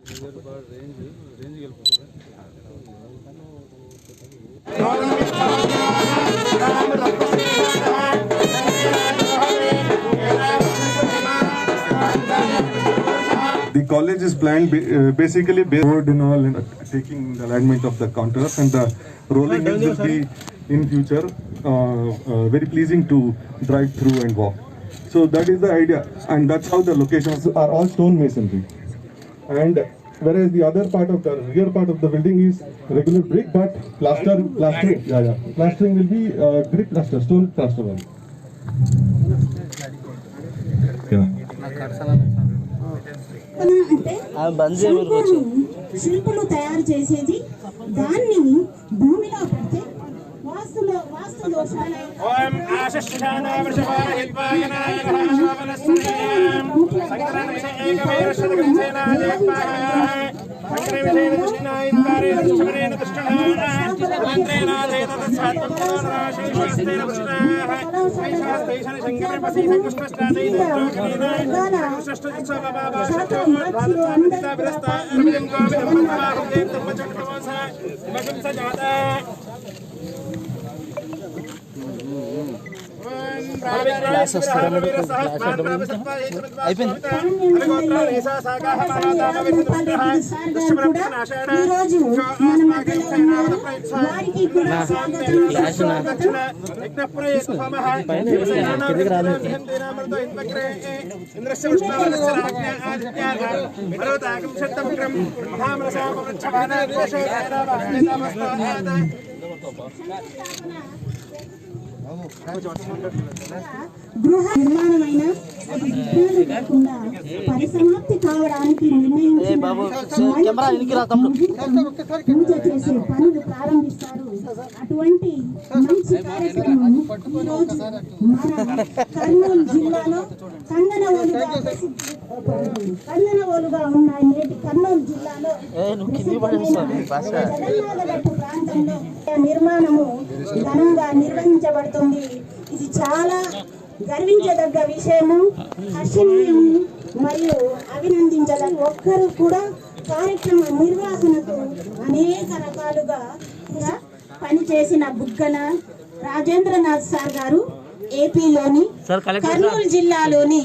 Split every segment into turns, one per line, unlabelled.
The college is planned basically board and all, and taking the alignment of the counters, and the rolling hills will be in future very pleasing to drive through and walk. So that is the idea, and that's how the locations are all stone masonry. And whereas the other part of the rear part of the building is regular brick, but plastering will be brick plaster, stone plaster one.
అంటే శిల్పులు తయారు చేసేది దాన్ని భూమిలో పెడితే వాస్తు దోషాలు గృహ నిర్మాణమైన కాకుండా పరిసమాప్తి కావడానికి పూజ చేసే పనులు ప్రారంభిస్తారు. అటువంటి మంచి కార్యక్రమం ఈరోజు మన కర్నూలు జిల్లాలో కందనవోలుగా ఉన్న నేటి కర్నూలు జిల్లాలో జగన్నాథగట్టు ప్రాంతంలో నిర్మాణము ఘనంగా నిర్వహించబడుతుంది. ఇది చాలా గర్వించదగ్గ విషయము, హర్షణీయము మరియు అభినందించదగ్గ. ఒక్కరు కూడా కార్యక్రమ నిర్వహణకు అనేక రకాలుగా పనిచేసిన బుగ్గన రాజేంద్రనాథ్ సార్ గారు ఏపీలోని కర్నూలు జిల్లాలోని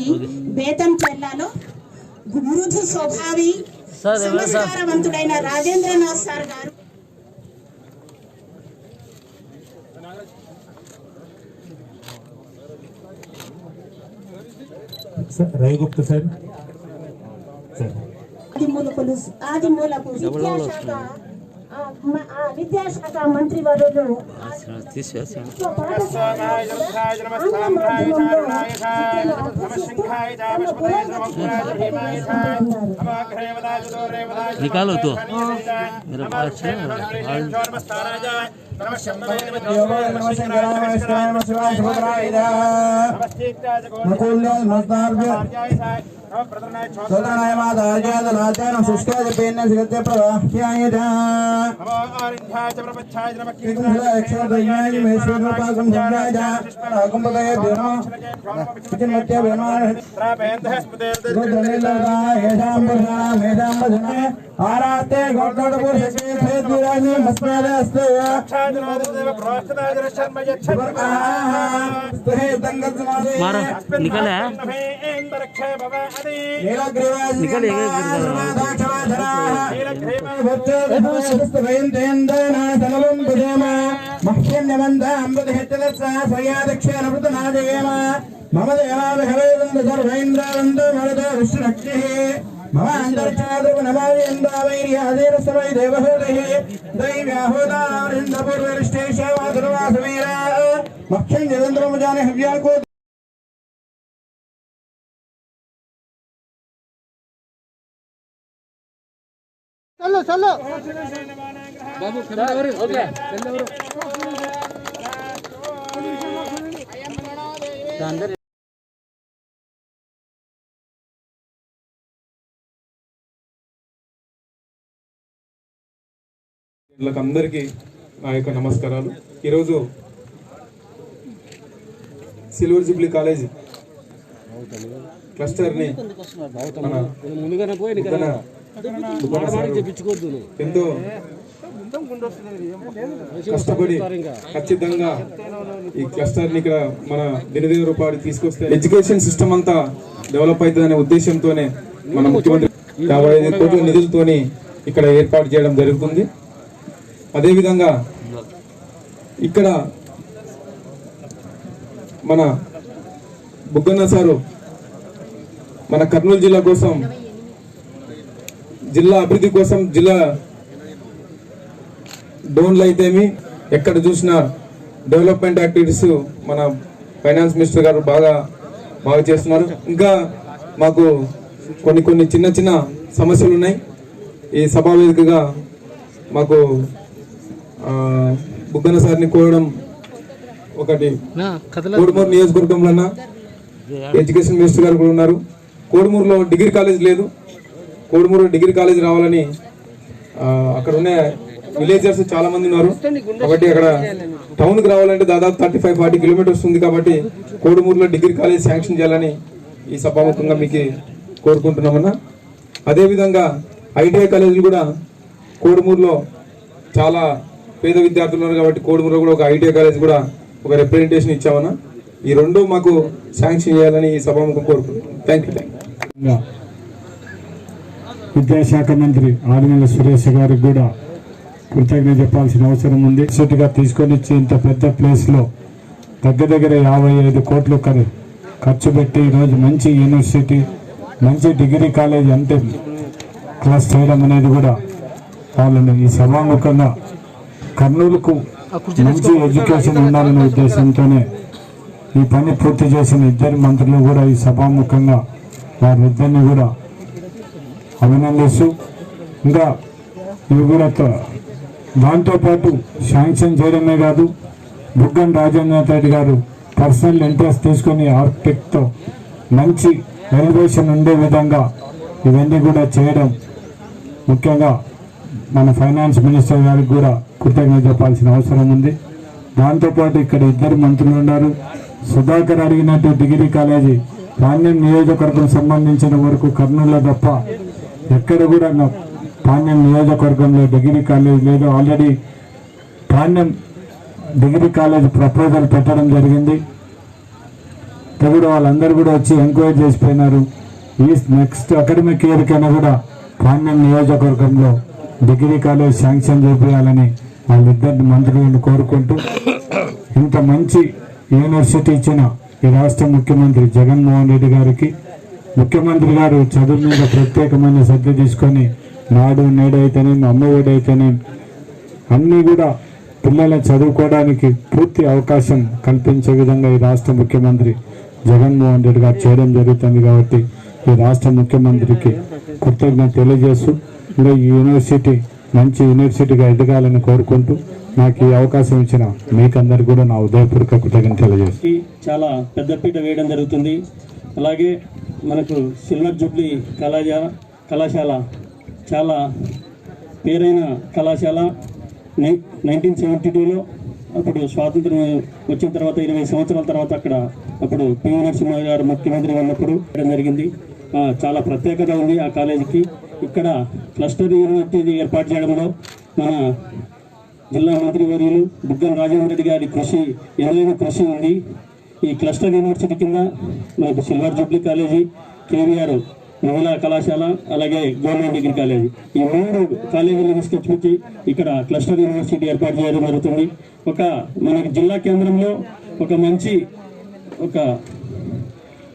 బేతంచెర్లలో మృదు స్వభావి సంస్కారవంతుడైన రాజేంద్రనాథ్ సార్ గారు
రవిగుప్త సార్
ఆదిమూలపు విద్యాశాఖ మంత్రి వర్యులు
निकालो तो मेरा पास है मारो निकल है
मम चलो चलो बाबू ओके
అందరికీ నా యొక్క నమస్కారాలు. ఈరోజు సిల్వర్ జూబ్లీ కాలేజ్ క్లస్టర్ని మన
ఎంతో కష్టపడి ఖచ్చితంగా ఈ క్లస్టర్ని ఇక్కడ మన దినదిన రూపాయలు తీసుకొస్తే ఎడ్యుకేషన్ సిస్టమ్ అంతా డెవలప్ అవుతుందనే ఉద్దేశంతోనే మన ముఖ్యమంత్రి 55 కోట్ల నిధులతోని ఇక్కడ ఏర్పాటు చేయడం జరుగుతుంది. అదేవిధంగా ఇక్కడ మన బుగ్గన్న సారు మన కర్నూలు జిల్లా కోసం, జిల్లా అభివృద్ధి కోసం, జిల్లా డోన్లు అయితేమి ఎక్కడ చూసినా డెవలప్మెంట్ యాక్టివిటీస్ మన ఫైనాన్స్ మినిస్టర్ గారు బాగా చేస్తున్నారు. ఇంకా మాకు కొన్ని చిన్న చిన్న సమస్యలు ఉన్నాయి. ఈ సభా వేదికగా మాకు బుగ్గన సార్ని కోరడం ఒకటి, కోడుమూరు నియోజకవర్గంలో ఎడ్యుకేషన్ మినిస్టర్ గారు కూడా ఉన్నారు. కోడుమూరులో డిగ్రీ కాలేజ్ లేదు. కోడుమూరు డిగ్రీ కాలేజ్ రావాలని అక్కడ ఉన్న విలేజర్స్ చాలా మంది ఉన్నారు. కాబట్టి అక్కడ టౌన్ కి రావాలంటే దాదాపు 35-40 కిలోమీటర్స్ ఉంది. కాబట్టి కోడుమూరులో డిగ్రీ కాలేజ్ శాంక్షన్ చేయాలని ఈ సభాముఖంగా మీకు కోరుకుంటున్నామన్నా. అదేవిధంగా ఐటీఐ కాలేజీలు కూడా కోడుమూరులో చాలా పేద విద్యార్థులు ఉన్నారు. కాబట్టి కోడుమూరులో కూడా ఒక ఐటీఐ కాలేజ్ కూడా ఒక రిప్రజెంటేషన్ ఇచ్చామన్నా. ఈ రెండు మాకు శాంక్షన్ చేయాలని ఈ సభాముఖం కోరుకుంటున్నాం. Thank you.
విద్యాశాఖ మంత్రి ఆదిమూలపు సురేష్ గారికి కూడా కృతజ్ఞత చెప్పాల్సిన అవసరం ఉంది. సిటీగా తీసుకొని వచ్చి ఇంత పెద్ద ప్లేస్లో దగ్గర 55 కోట్లు ఖర్చు పెట్టి ఈరోజు మంచి యూనివర్సిటీ, మంచి డిగ్రీ కాలేజ్ అంటే క్లాస్ చేయడం అనేది కూడా వాళ్ళని ఈ సభాముఖంగా కర్నూలుకు మంచి ఎడ్యుకేషన్ ఉండాలనే ఉద్దేశంతోనే ఈ పని పూర్తి చేసిన ఇద్దరు మంత్రులు కూడా ఈ సభాముఖంగా వారిద్దరిని కూడా అభినందిస్తూ, ఇంకా ఇవి కూడా దాంతోపాటు శాంక్షన్ చేయడమే కాదు, బుగ్గన రాజేంద్రనాథ్ రెడ్డి గారు పర్సనల్ ఇంట్రెస్ట్ తీసుకొని ఆర్కిటెక్ట్తో మంచి ఎలివేషన్ ఉండే విధంగా ఇవన్నీ కూడా చేయడం, ముఖ్యంగా మన ఫైనాన్స్ మినిస్టర్ గారికి కూడా కృతజ్ఞత చెప్పాల్సిన అవసరం ఉంది. దాంతోపాటు ఇక్కడ ఇద్దరు మంత్రులు ఉన్నారు. సుధాకర్ అడిగినట్టు డిగ్రీ కాలేజీ పాణ్యం నియోజకవర్గం సంబంధించిన వరకు కర్నూలులో తప్ప ఎక్కడ కూడా పాణ్యం నియోజకవర్గంలో డిగ్రీ కాలేజ్ లేదు. Already Panyam degree college proposal పెట్టడం జరిగింది. కూడా వాళ్ళందరూ కూడా వచ్చి ఎంక్వైరీ చేసిపోయినారు. ఈ నెక్స్ట్ అకాడమిక్ ఇయర్ కైనా కూడా పాణ్యం నియోజకవర్గంలో డిగ్రీ కాలేజ్ శాంక్షన్ చేయాలని వాళ్ళిద్దరిని మంత్రులను కోరుకుంటూ, ఇంత మంచి యూనివర్సిటీ ఇచ్చిన ఈ రాష్ట్ర ముఖ్యమంత్రి జగన్మోహన్ రెడ్డి గారికి, ముఖ్యమంత్రి గారు చదువు మీద ప్రత్యేకమైన శ్రద్ధ తీసుకొని నాడు నేడు అయితేనేమి, అమ్మఒడి అయితేనేమి అన్నీ కూడా పిల్లల చదువుకోవడానికి పూర్తి అవకాశం కల్పించే విధంగా ఈ రాష్ట్ర ముఖ్యమంత్రి జగన్మోహన్ రెడ్డి గారు చేయడం జరుగుతుంది. కాబట్టి ఈ రాష్ట్ర ముఖ్యమంత్రికి కృతజ్ఞత తెలియజేస్తూ, ఇంకా ఈ యూనివర్సిటీ మంచి యూనివర్సిటీగా ఎదగాలని కోరుకుంటూ, నాకు ఈ అవకాశం ఇచ్చిన మీకందరికీ కూడా నా ఉదయపూర్వక కృతజ్ఞత తెలియజేస్తూ
చాలా పెద్దపీట వేయడం జరుగుతుంది. అలాగే మనకు సిల్వర్ జూబ్లీ కళాశాల చాలా పేరైన కళాశాల. 1972లో అప్పుడు స్వాతంత్రం వచ్చిన తర్వాత 20 సంవత్సరాల తర్వాత అక్కడ అప్పుడు పివి నరసింహ గారు ముఖ్యమంత్రిగా ఉన్నప్పుడు చేయడం జరిగింది. చాలా ప్రత్యేకత ఉంది ఆ కాలేజీకి. ఇక్కడ క్లస్టర్ యూనివర్సిటీ ఏర్పాటు చేయడంలో మన జిల్లా మంత్రివర్యులు బుగ్గన రాజేంద్ర రెడ్డి గారి కృషి, ఎనలేని కృషి ఉంది. ఈ క్లస్టర్ యూనివర్సిటీ కింద మనకు సిల్వర్ జూబ్లీ కాలేజీ, కేవీఆర్ మహిళా కళాశాల, అలాగే గవర్నమెంట్ డిగ్రీ కాలేజీ, ఈ 3 కాలేజీలను తీసుకొచ్చి ఇక్కడ క్లస్టర్ యూనివర్సిటీ ఏర్పాటు చేయడం జరుగుతుంది. మనకి జిల్లా కేంద్రంలో ఒక మంచి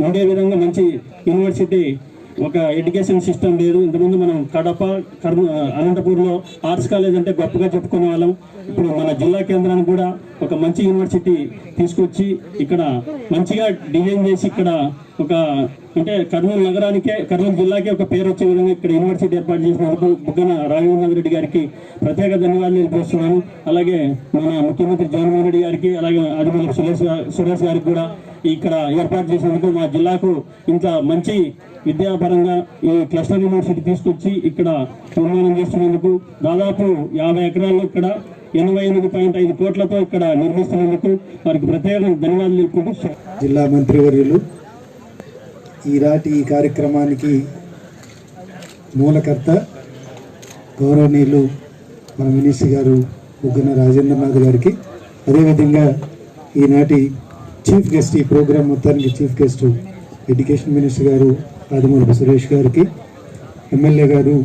ఉండే విధంగా మంచి యూనివర్సిటీ, ఒక ఎడ్యుకేషన్ సిస్టమ్ లేదు. ఇంతకుముందు మనం కడప, అనంతపూర్లో ఆర్ట్స్ కాలేజ్ అంటే గొప్పగా చెప్పుకునే వాళ్ళం. ఇప్పుడు మన జిల్లా కేంద్రానికి కూడా ఒక మంచి యూనివర్సిటీ తీసుకొచ్చి ఇక్కడ మంచిగా డిజైన్ చేసి ఇక్కడ అంటే కర్నూలు నగరానికే, కర్నూలు జిల్లాకే ఒక పేరు వచ్చే విధంగా ఇక్కడ యూనివర్సిటీ ఏర్పాటు చేసినందుకు బుగ్గన రాజేంద్ర రెడ్డి గారికి ప్రత్యేక ధన్యవాదాలు తెలియజేస్తున్నాను. అలాగే మన ముఖ్యమంత్రి జగన్మోహన్ రెడ్డి గారికి, అలాగే ఆదిమూలపు సురేష్ గారికి కూడా ఇక్కడ ఏర్పాటు చేసినందుకు, మా జిల్లాకు ఇంత మంచి విద్యాపరంగా ఈ క్లస్టర్ యూనివర్సిటీ తీసుకొచ్చి ఇక్కడ నిర్మాణం చేస్తున్నందుకు, దాదాపు 50 ఎకరాల్లో ఇక్కడ 88.5 కోట్లతో ఇక్కడ నిర్మిస్తున్నందుకు వారికి ప్రత్యేక ధన్యవాదాలు తెలుపుకుంటూ,
జిల్లా మంత్రివర్యులు ఈనాటి ఈ కార్యక్రమానికి మూలకర్త గౌరవనీయులు మన మినిస్టర్ గారు బుగ్గన రాజేంద్రనాథ్ గారికి, అదేవిధంగా ఈనాటి చీఫ్ గెస్ట్, ఈ ప్రోగ్రాం మొత్తానికి చీఫ్ గెస్ట్ ఎడ్యుకేషన్ మినిస్టర్ గారు ఆదిమూలపు సురేష్ గారికి, ఎమ్మెల్యే గారు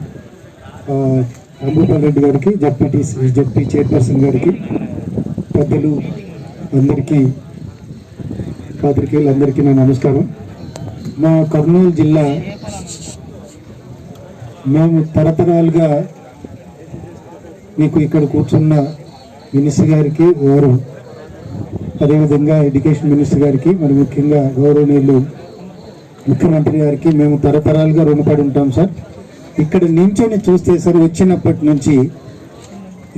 అంబుపాల్ రెడ్డి గారికి, జడ్పీ చైర్పర్సన్ గారికి, పెద్దలు అందరికీ, పాత్రికేయులందరికీ నా నమస్కారం. మా కర్నూలు జిల్లా మేము తరతరాలుగా మీకు ఇక్కడ కూర్చున్న మినిస్టర్ గారికి, వారు అదేవిధంగా ఎడ్యుకేషన్ మినిస్టర్ గారికి, మరి ముఖ్యంగా గౌరవనీయులు ముఖ్యమంత్రి గారికి మేము తరతరాలుగా రుణపడి ఉంటాం సార్. ఇక్కడ నించొని చూస్తే సార్, వచ్చినప్పటి నుంచి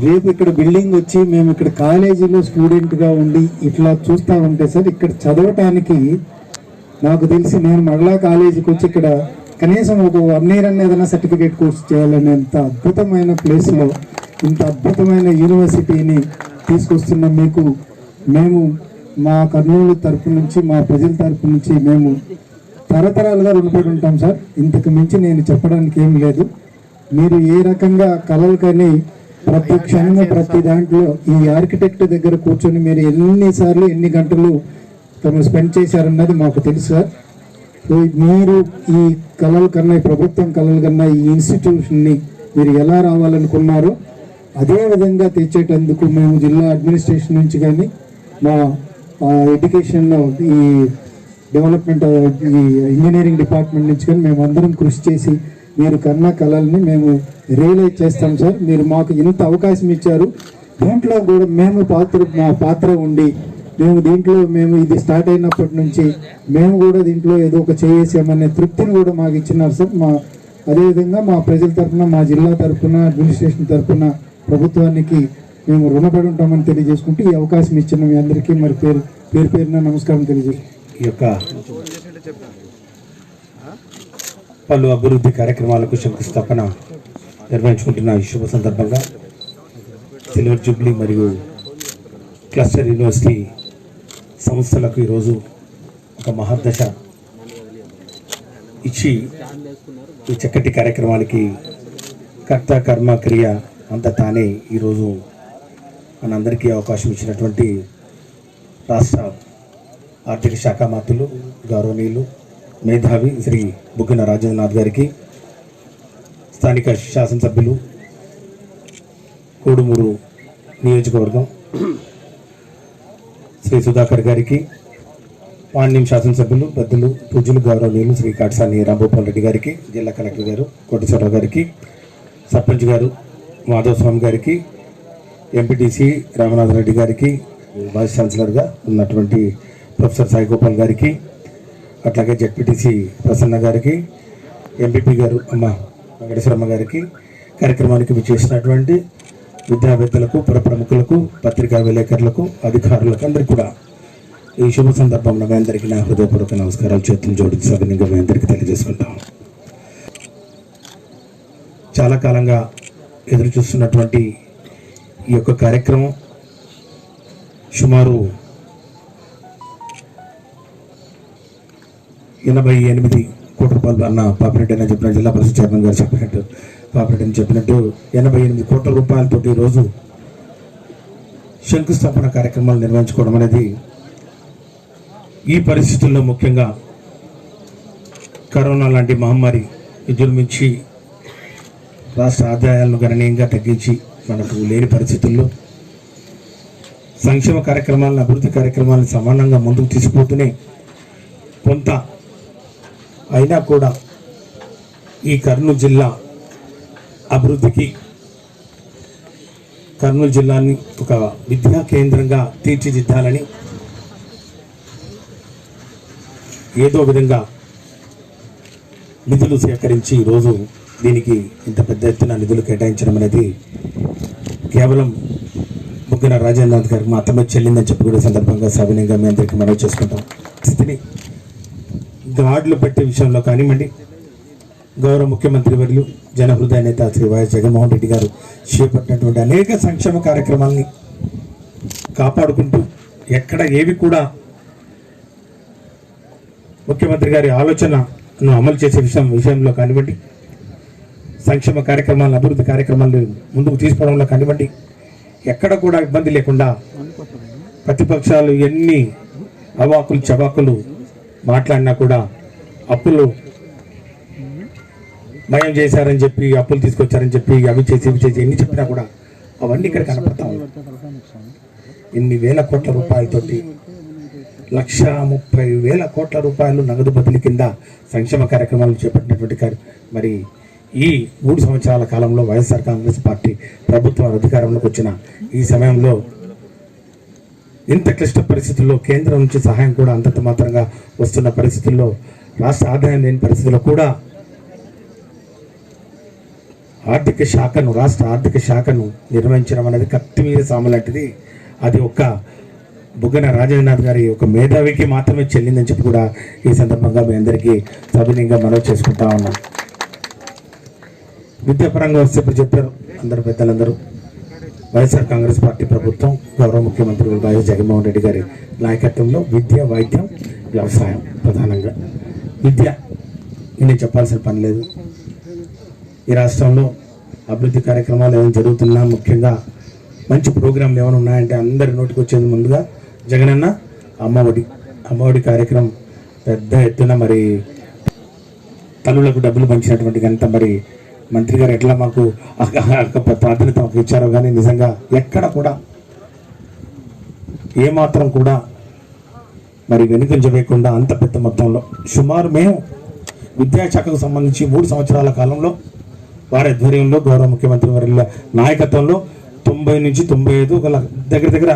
రేపు ఇక్కడ బిల్డింగ్ వచ్చి మేము ఇక్కడ కాలేజీలో స్టూడెంట్గా ఉండి ఇట్లా చూస్తూ ఉంటే సార్, ఇక్కడ చదవటానికి నాకు తెలిసి నేను మరలా కాలేజీకి వచ్చి ఇక్కడ కనీసం ఒక 1 year అన్న ఏదైనా సర్టిఫికేట్ కోర్స్ చేయాలనేంత అద్భుతమైన ప్లేస్లో ఇంత అద్భుతమైన యూనివర్సిటీని తీసుకొస్తున్న మీకు మేము మా కర్నూలు తరపు నుంచి, మా ప్రజల తరపు నుంచి మేము తరతరాలుగా రుణపడి ఉంటాం సార్. ఇంతకు మించి నేను చెప్పడానికి ఏం లేదు. మీరు ఏ రకంగా కలలు కానీ ప్రతి క్షణము ప్రతి దాంట్లో ఈ ఆర్కిటెక్ట్ దగ్గర కూర్చొని మీరు ఎన్నిసార్లు ఎన్ని గంటలు తను స్పెండ్ చేశారన్నది మాకు తెలుసు సార్. మీరు ఈ కళల కన్నా, ఈ ప్రభుత్వం కళల కన్నా ఈ ఇన్స్టిట్యూషన్ని మీరు ఎలా రావాలనుకున్నారో అదే విధంగా తెచ్చేటందుకు మేము జిల్లా అడ్మినిస్ట్రేషన్ నుంచి కానీ, మా ఎడ్యుకేషన్ ఈ డెవలప్మెంట్ ఈ ఇంజనీరింగ్ డిపార్ట్మెంట్ నుంచి కానీ మేము అందరం కృషి చేసి మీరు కన్నా కళల్ని మేము రియలైజ్ చేస్తాం సార్. మీరు మాకు ఇంత అవకాశం ఇచ్చారు. దీంట్లో కూడా మేము మా పాత్ర ఉండి మేము ఇది స్టార్ట్ అయినప్పటి నుంచి మేము కూడా దీంట్లో ఏదో ఒక చేసామనే తృప్తిని కూడా మాకు ఇచ్చినారు సార్. అదేవిధంగా మా ప్రజల తరఫున, మా జిల్లా తరఫున, అడ్మినిస్ట్రేషన్ తరఫున ప్రభుత్వానికి మేము రుణపడి ఉంటామని తెలియజేసుకుంటూ ఈ అవకాశం ఇచ్చిన మీ అందరికీ మరి పేరున నమస్కారం తెలియజేసుకుంటాం.
ఈ యొక్క పలు అభివృద్ధి కార్యక్రమాలకు శంకుస్థాపన నిర్వహించుకుంటున్న ఈ శుభ సందర్భంగా సిల్వర్ జూబ్లీ మరియు క్లస్టర్ యూనివర్సిటీ సంస్థలకు ఈరోజు ఒక మహర్దశ ఇచ్చి ఈ చక్కటి కార్యక్రమానికి కర్త కర్మ క్రియ అంతా తానే ఈరోజు మనందరికీ అవకాశం ఇచ్చినటువంటి రాష్ట్ర ఆర్థిక శాఖ మంత్రులు గౌరవనీయులు మేధావి శ్రీ బుగ్గన రాజేంద్రనాథ్ గారికి, స్థానిక శాసనసభ్యులు కోడుమూరు నియోజకవర్గం శ్రీ సుధాకర్ గారికి, పాండ్యం శాసనసభ్యులు పెద్దలు పూజ్యులు గౌరవనీయులు శ్రీ కాటసాని రాంభూపాల్ రెడ్డి గారికి, జిల్లా కలెక్టర్ గారు కోటేశ్వరరావు గారికి, సర్పంచ్ గారు మాధవస్వామి గారికి, ఎంపీటీసీ రామనాథ్ రెడ్డి గారికి, వైస్ ఛాన్సలర్గా ఉన్నటువంటి ప్రొఫెసర్ సాయిగోపాల్ గారికి, అట్లాగే జెడ్పీటీసీ ప్రసన్న గారికి, ఎంపీపీ గారు అమ్మ వెంకటేశ్వరమ్మ గారికి, కార్యక్రమానికి విచ్చేసినటువంటి విద్యావేత్తలకు, పురప్రముఖులకు, పత్రికా విలేకరులకు, అధికారులకు అందరికీ కూడా ఈ శుభ సందర్భంలో మీ అందరికీ నా హృదయపూర్వక నమస్కారాలు చేతులు జోడించి సవినీయంగా మీ అందరికీ తెలియజేసుకుంటాం. చాలా కాలంగా ఎదురు చూస్తున్నటువంటి ఈ యొక్క కార్యక్రమం సుమారు 88 కోట్ల రూపాయలు అన్న పాపిరెడ్డి అని చెప్పిన జిల్లా పరిషత్ చైర్మన్ గారు చెప్పినట్టు, పాపిరెడ్డి అని చెప్పినట్టు 88 కోట్ల రూపాయలతో ఈరోజు శంకుస్థాపన కార్యక్రమాలు నిర్వహించుకోవడం అనేది ఈ పరిస్థితుల్లో, ముఖ్యంగా కరోనా లాంటి మహమ్మారి విజృంభించి రాష్ట్ర ఆదాయాలను గణనీయంగా తగ్గించి మనకు లేని పరిస్థితుల్లో సంక్షేమ కార్యక్రమాలను, అభివృద్ధి కార్యక్రమాలను సమానంగా ముందుకు తీసుకుపోతూనే కొంత అయినా కూడా ఈ కర్నూలు జిల్లా అభివృద్ధికి, కర్నూలు జిల్లాని ఒక విద్యా కేంద్రంగా తీర్చిదిద్దాలని ఏదో విధంగా నిధులు సేకరించి ఈరోజు దీనికి ఇంత పెద్ద ఎత్తున నిధులు కేటాయించడం అనేది కేవలం బుగ్గన రాజేంద్రనాథ్ గారికి మాత్రమే చెల్లిందని చెప్పి కూడా సందర్భంగా సవినయంగా మీ అందరికీ మనవి చేసుకుంటాం. స్థితిని గాడ్లు పెట్టే విషయంలో కానివ్వండి, గౌరవ ముఖ్యమంత్రి వర్యులు జనహృదయ నేత శ్రీ వైఎస్ జగన్మోహన్ రెడ్డి గారు చేపట్టినటువంటి అనేక సంక్షేమ కార్యక్రమాలని కాపాడుకుంటూ ఎక్కడ ఏవి కూడా ముఖ్యమంత్రి గారి ఆలోచనను అమలు చేసే విషయంలో కానివ్వండి, సంక్షేమ కార్యక్రమాలను, అభివృద్ధి కార్యక్రమాలను ముందుకు తీసుకోవడంలో కానివ్వండి, ఎక్కడ కూడా ఇబ్బంది లేకుండా ప్రతిపక్షాలు ఎన్ని అవాకులు చవాకులు మాట్లాడినా కూడా అప్పులు మయం చేశారని చెప్పి, అప్పులు తీసుకొచ్చారని చెప్పి, అవి చేసి ఇవి చేసి ఎన్ని చెప్పినా కూడా అవన్నీ ఇక్కడ కనపడతా ఉన్నాయి. ఇన్ని వేల కోట్ల రూపాయలతోటి 1,30,000 కోట్ల రూపాయలు నగదు బదిలీ కింద సంక్షేమ కార్యక్రమాలు చేపట్టినటువంటి మరి ఈ 3 సంవత్సరాల కాలంలో వైఎస్ఆర్ కాంగ్రెస్ పార్టీ ప్రభుత్వం అధికారంలోకి వచ్చిన ఈ సమయంలో ఇంత క్లిష్ట పరిస్థితుల్లో కేంద్రం నుంచి సహాయం కూడా అంతంత మాత్రంగా వస్తున్న పరిస్థితుల్లో, రాష్ట్ర ఆదాయం లేని పరిస్థితుల్లో కూడా రాష్ట్ర ఆర్థిక శాఖను నిర్వహించడం అనేది కత్తి మీద సాము లాంటిది. అది ఒక్క బుగ్గన రాజేంద్రనాథ్ గారి ఒక మేధావికి మాత్రమే చెల్లిందని చెప్పి కూడా ఈ సందర్భంగా మీ అందరికీ సవినీయంగా మనవి చేసుకుంటా ఉన్నాం. విద్యాపరంగా వస్తే ఇప్పుడు చెప్పారు అందరు పెద్దలందరూ, వైఎస్ఆర్ కాంగ్రెస్ పార్టీ ప్రభుత్వం గౌరవ ముఖ్యమంత్రి వైఎస్ జగన్మోహన్ రెడ్డి గారి నాయకత్వంలో విద్య, వైద్యం, వ్యవసాయం, ప్రధానంగా విద్య నేను చెప్పాల్సిన పని లేదు. ఈ రాష్ట్రంలో అభివృద్ధి కార్యక్రమాలు ఏమైనా జరుగుతున్నా, ముఖ్యంగా మంచి ప్రోగ్రాంలు ఏమైనా ఉన్నాయంటే అందరి నోటికి వచ్చేది ముందుగా జగనన్న అమ్మఒడి కార్యక్రమం పెద్ద ఎత్తున మరి తల్లులకు డబ్బులు పంచినటువంటి ఘనత మరి మంత్రి గారు ఎట్లా మాకు ప్రాధాన్యత మాకు ఇచ్చారో కానీ నిజంగా ఎక్కడ కూడా ఏమాత్రం కూడా మరి వెనుకంజ వేయకుండా అంత పెద్ద మొత్తంలో సుమారు మేము విద్యాశాఖకు సంబంధించి 3 సంవత్సరాల కాలంలో వారి ఆధ్వర్యంలో గౌరవ ముఖ్యమంత్రి వారి నాయకత్వంలో 90 నుంచి 95 దగ్గర